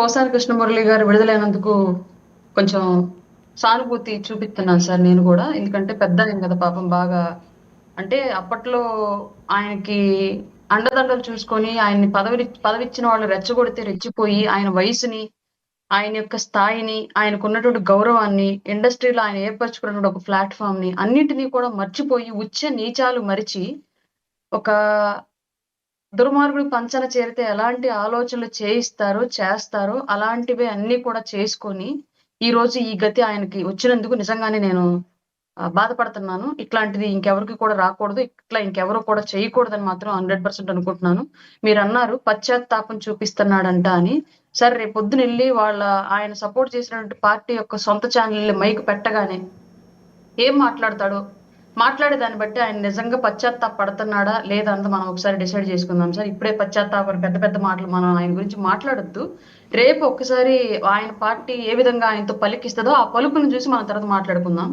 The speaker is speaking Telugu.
పోసాని కృష్ణమురళి గారు విడుదలైనందుకు కొంచెం సానుభూతి చూపిస్తున్నాను సార్ నేను గూడా. ఎందుకంటే పెద్దాయన గదా పాపం బాగా. అంటే అప్పట్లో ఆయనకి అండదండలు చూసుకొని ఆయన్ని పదవిచ్చిన వాళ్ళు రెచ్చగొడితే రెచ్చిపోయి, ఆయన వయసుని, ఆయన యొక్క స్థాయిని, ఆయనకున్నటువంటి గౌరవాన్ని, ఇండస్ట్రీలో ఆయన ఏర్పరచుకున్నటువంటి ఒక ప్లాట్‌ఫార్మ్‌ని అన్నిటిని కూడా మర్చిపోయి, నీచాలు మరిచి, ఒక దుర్మార్గుడు పంచన చేరితే ఎలాంటి ఆలోచనలు చేస్తారో అలాంటివే అన్నీ కూడా చేసుకొని, ఈరోజు ఈ గతి ఆయనకి వచ్చినందుకు నిజంగానే నేను బాధపడుతున్నాను. ఇట్లాంటిది ఇంకెవరికి కూడా రాకూడదు. ఇట్లా ఇంకెవరు కూడా చేయకూడదని మాత్రం 100% అనుకుంటున్నాను. మీరన్నారు పశ్చాత్తాపం చూపిస్తున్నాడంట అని. సరే రేపొద్దునెళ్లి ఆయన సపోర్ట్ చేసినటువంటి పార్టీ యొక్క సొంత ఛానెల్‌లో మైక్ పెట్టగానే ఏం మాట్లాడతాడో, మాట్లాడే దాన్ని బట్టి ఆయన నిజంగా పశ్చాత్తాప పడుతున్నాడా? లేదా? అన్నది మనం ఒకసారి డిసైడ్ చేసుకుందాం సార్. ఇప్పుడే పశ్చాత్తాపం పెద్ద పెద్ద మాటలు మనం ఆయన గురించి మాట్లాడొద్దు. రేపు ఒక్కసారి ఆయన పార్టీ ఏ విధంగా ఆయనతో పలికిస్తదో, ఆ పలుకుని చూసి మనం తర్వాత మాట్లాడుకుందాం.